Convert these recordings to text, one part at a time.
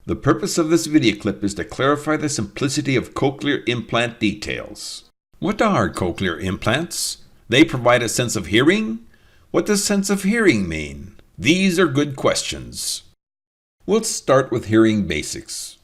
The purpose of this video clip is to clarify the simplicity of cochlear implant details. What are cochlear implants? They provide a sense of hearing? What does sense of hearing mean? These are good questions. We'll start with hearing basics.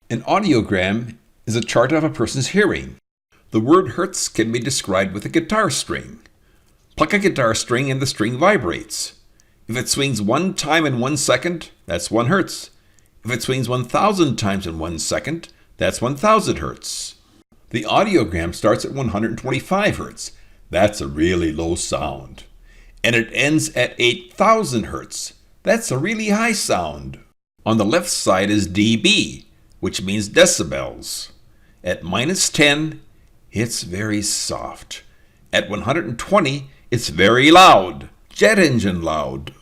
An audiogram is a chart of a person's hearing. The word hertz can be described with a guitar string. Pluck a guitar string and the string vibrates. If it swings 1 time in 1 second, that's 1 hertz. If it swings 1,000 times in 1 second, that's 1,000 hertz. The audiogram starts at 125 hertz. That's a really low sound. And it ends at 8,000 hertz. That's a really high sound. On the left side is dB, which means decibels. At -10, it's very soft. At 120, it's very loud. Jet engine loud.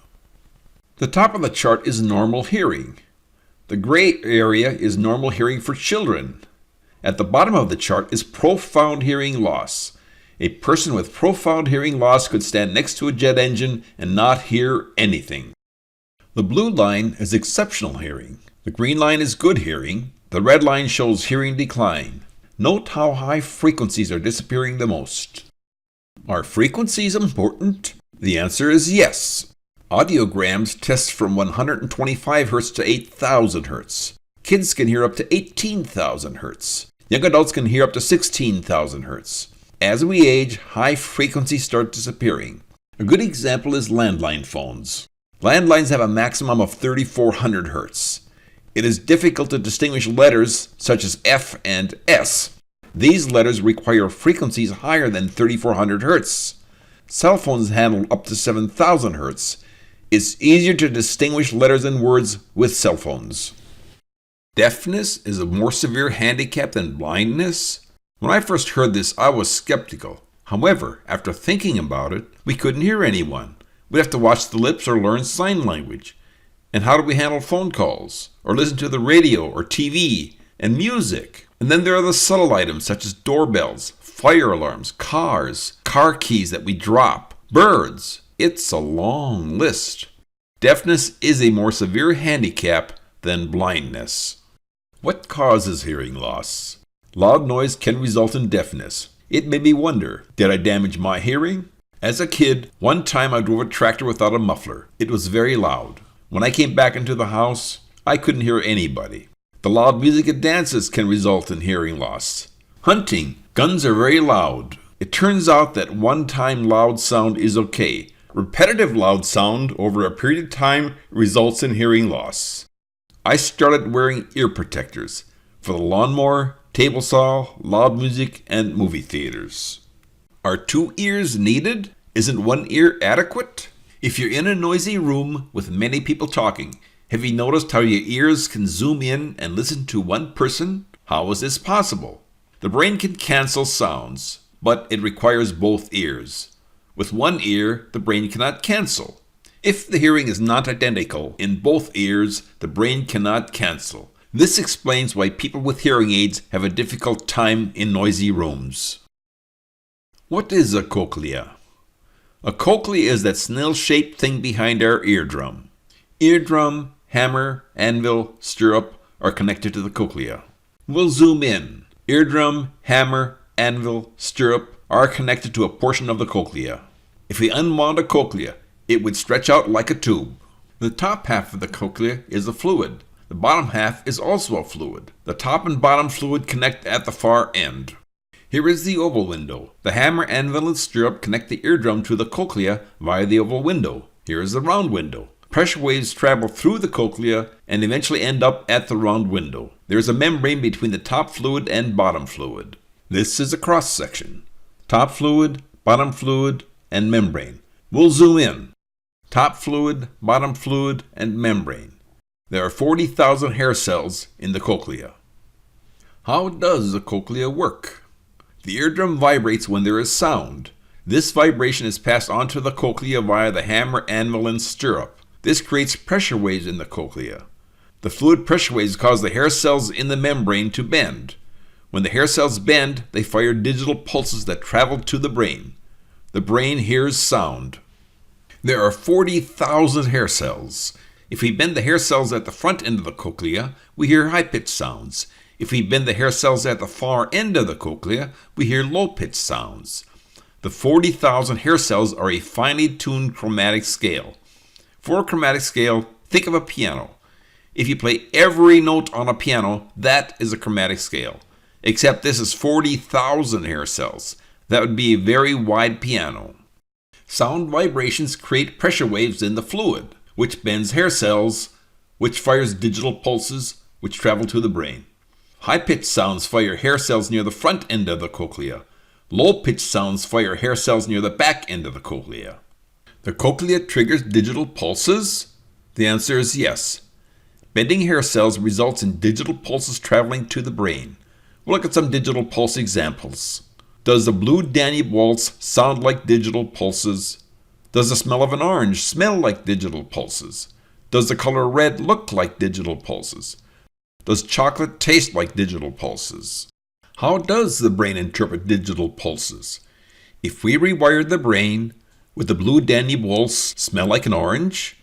The top of the chart is normal hearing. The gray area is normal hearing for children. At the bottom of the chart is profound hearing loss. A person with profound hearing loss could stand next to a jet engine and not hear anything. The blue line is exceptional hearing. The green line is good hearing. The red line shows hearing decline. Note how high frequencies are disappearing the most. Are frequencies important? The answer is yes. Audiograms test from 125 Hz to 8,000 Hz. Kids can hear up to 18,000 Hz. Young adults can hear up to 16,000 Hz. As we age, high frequencies start disappearing. A good example is landline phones. Landlines have a maximum of 3,400 Hz. It is difficult to distinguish letters such as F and S. These letters require frequencies higher than 3,400 Hz. Cell phones handle up to 7,000 Hz. It's easier to distinguish letters and words with cell phones. Deafness is a more severe handicap than blindness? When I first heard this, I was skeptical. However, after thinking about it, we couldn't hear anyone. We'd have to watch the lips or learn sign language. And how do we handle phone calls? Or listen to the radio or TV and music? And then there are the subtle items such as doorbells, fire alarms, cars, car keys that we drop, birds. It's a long list. Deafness is a more severe handicap than blindness. What causes hearing loss? Loud noise can result in deafness. It made me wonder, did I damage my hearing? As a kid, one time I drove a tractor without a muffler. It was very loud. When I came back into the house, I couldn't hear anybody. The loud music at dances can result in hearing loss. Hunting, guns are very loud. It turns out that one-time loud sound is okay. Repetitive loud sound over a period of time results in hearing loss. I started wearing ear protectors for the lawnmower, table saw, loud music, and movie theaters. Are 2 ears needed? Isn't 1 ear adequate? If you're in a noisy room with many people talking, have you noticed how your ears can zoom in and listen to one person? How is this possible? The brain can cancel sounds, but it requires both ears. With 1 ear, the brain cannot cancel. If the hearing is not identical in both ears, the brain cannot cancel. This explains why people with hearing aids have a difficult time in noisy rooms. What is a cochlea? A cochlea is that snail-shaped thing behind our eardrum. Eardrum, hammer, anvil, stirrup are connected to the cochlea. We'll zoom in. Eardrum, hammer, anvil, stirrup are connected to a portion of the cochlea. If we unwound a cochlea, it would stretch out like a tube. The top half of the cochlea is a fluid. The bottom half is also a fluid. The top and bottom fluid connect at the far end. Here is the oval window. The hammer, anvil, and stirrup connect the eardrum to the cochlea via the oval window. Here is the round window. Pressure waves travel through the cochlea and eventually end up at the round window. There is a membrane between the top fluid and bottom fluid. This is a cross section. Top fluid, bottom fluid, and membrane. We'll zoom in. Top fluid, bottom fluid, and membrane. There are 40,000 hair cells in the cochlea. How does the cochlea work? The eardrum vibrates when there is sound. This vibration is passed onto the cochlea via the hammer, anvil, and stirrup. This creates pressure waves in the cochlea. The fluid pressure waves cause the hair cells in the membrane to bend. When the hair cells bend, they fire digital pulses that travel to the brain. The brain hears sound. There are 40,000 hair cells. If we bend the hair cells at the front end of the cochlea, we hear high-pitched sounds. If we bend the hair cells at the far end of the cochlea, we hear low-pitched sounds. The 40,000 hair cells are a finely tuned chromatic scale. For a chromatic scale, think of a piano. If you play every note on a piano, that is a chromatic scale. Except this is 40,000 hair cells. That would be a very wide piano. Sound vibrations create pressure waves in the fluid, which bends hair cells, which fires digital pulses, which travel to the brain. High-pitched sounds fire hair cells near the front end of the cochlea. Low-pitched sounds fire hair cells near the back end of the cochlea. The cochlea triggers digital pulses? The answer is yes. Bending hair cells results in digital pulses traveling to the brain. We'll look at some digital pulse examples. Does the blue Danube waltz sound like digital pulses? Does the smell of an orange smell like digital pulses? Does the color red look like digital pulses? Does chocolate taste like digital pulses? How does the brain interpret digital pulses? If we rewired the brain, would the blue Danube waltz smell like an orange?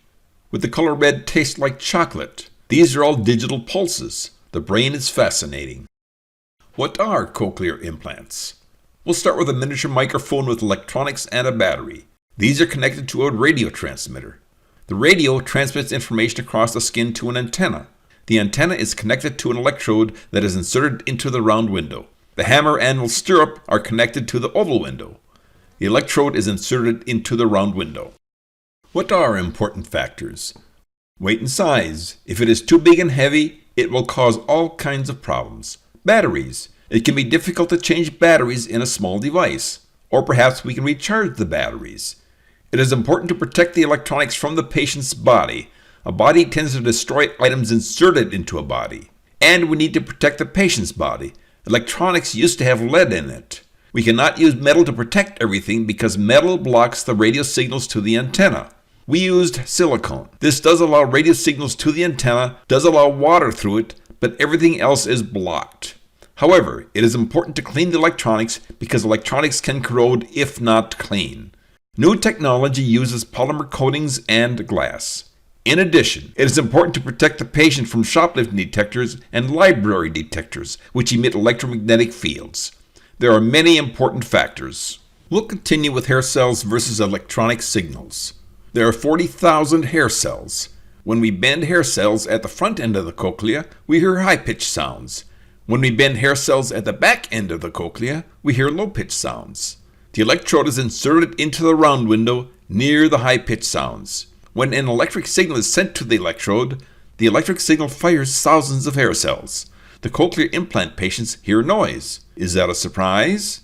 Would the color red taste like chocolate? These are all digital pulses. The brain is fascinating. What are cochlear implants? We'll start with a miniature microphone with electronics and a battery. These are connected to a radio transmitter. The radio transmits information across the skin to an antenna. The antenna is connected to an electrode that is inserted into the round window. The hammer and stirrup are connected to the oval window. The electrode is inserted into the round window. What are important factors? Weight and size. If it is too big and heavy, it will cause all kinds of problems. Batteries. It can be difficult to change batteries in a small device, or perhaps we can recharge the batteries. It is important to protect the electronics from the patient's body. A body tends to destroy items inserted into a body. And we need to protect the patient's body. Electronics used to have lead in it. We cannot use metal to protect everything because metal blocks the radio signals to the antenna. We used silicone. This does allow radio signals to the antenna, does allow water through it, but everything else is blocked. However, it is important to clean the electronics because electronics can corrode if not clean. New technology uses polymer coatings and glass. In addition, it is important to protect the patient from shoplifting detectors and library detectors, which emit electromagnetic fields. There are many important factors. We'll continue with hair cells versus electronic signals. There are 40,000 hair cells. When we bend hair cells at the front end of the cochlea, we hear high-pitched sounds. When we bend hair cells at the back end of the cochlea, we hear low-pitched sounds. The electrode is inserted into the round window near the high-pitched sounds. When an electric signal is sent to the electric signal fires thousands of hair cells. The cochlear implant patients hear noise. Is that a surprise?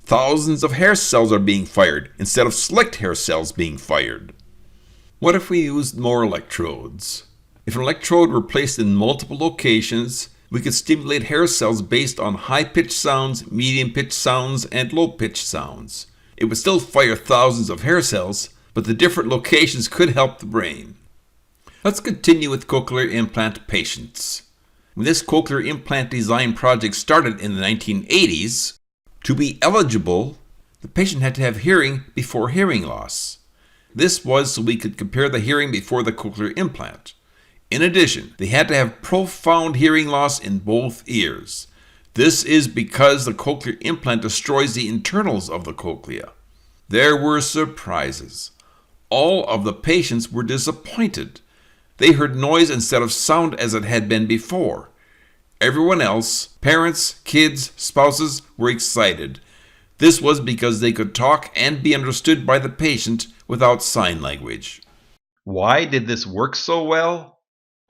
Thousands of hair cells are being fired instead of select hair cells being fired. What if we used more electrodes? If an electrode were placed in multiple locations, we could stimulate hair cells based on high-pitched sounds, medium-pitched sounds, and low-pitched sounds. It would still fire thousands of hair cells, but the different locations could help the brain. Let's continue with cochlear implant patients. When this cochlear implant design project started in the 1980s, to be eligible, the patient had to have hearing before hearing loss. This was so we could compare the hearing before the cochlear implant. In addition, they had to have profound hearing loss in both ears. This is because the cochlear implant destroys the internals of the cochlea. There were surprises. All of the patients were disappointed. They heard noise instead of sound as it had been before. Everyone else, parents, kids, spouses, were excited. This was because they could talk and be understood by the patient without sign language. Why did this work so well?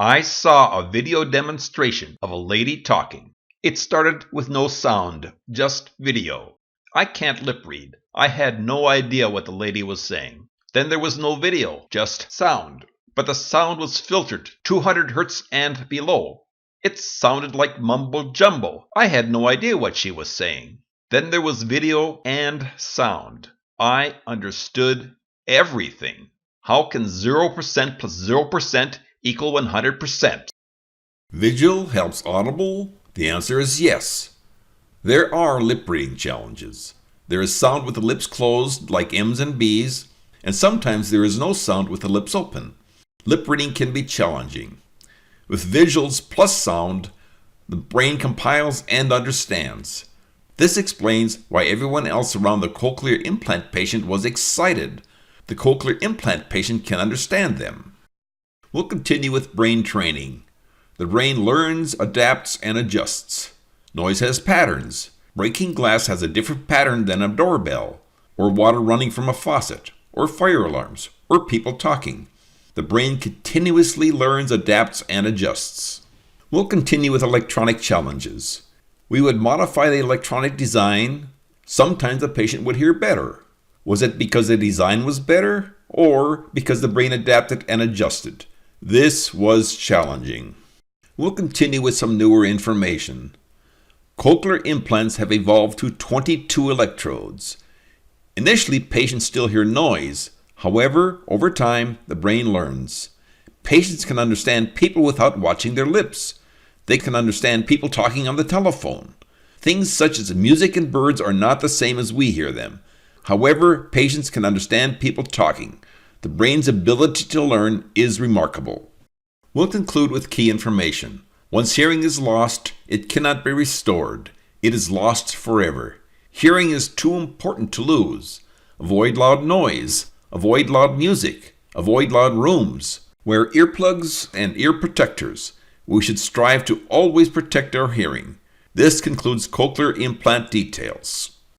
I saw a video demonstration of a lady talking. It started with no sound, just video. I can't lip read. I had no idea what the lady was saying. Then there was no video, just sound. But the sound was filtered 200 hertz and below. It sounded like mumbo jumbo. I had no idea what she was saying. Then there was video and sound. I understood everything. How can 0% plus 0% equal 100%? Visual helps audible? The answer is yes. There are lip reading challenges. There is sound with the lips closed, like M's and B's, and sometimes there is no sound with the lips open. Lip reading can be challenging. With visuals plus sound, the brain compiles and understands. This explains why everyone else around the cochlear implant patient was excited. The cochlear implant patient can understand them. We'll continue with brain training. The brain learns, adapts, and adjusts. Noise has patterns. Breaking glass has a different pattern than a doorbell, or water running from a faucet, or fire alarms, or people talking. The brain continuously learns, adapts, and adjusts. We'll continue with electronic challenges. We would modify the electronic design. Sometimes the patient would hear better. Was it because the design was better, or because the brain adapted and adjusted? This was challenging. We'll continue with some newer information. Cochlear implants have evolved to 22 electrodes. Initially, patients still hear noise. However, over time, the brain learns. Patients can understand people without watching their lips. They can understand people talking on the telephone. Things such as music and birds are not the same as we hear them. However, patients can understand people talking. The brain's ability to learn is remarkable. We'll conclude with key information. Once hearing is lost, it cannot be restored. It is lost forever. Hearing is too important to lose. Avoid loud noise. Avoid loud music. Avoid loud rooms. Wear earplugs and ear protectors. We should strive to always protect our hearing. This concludes cochlear implant details.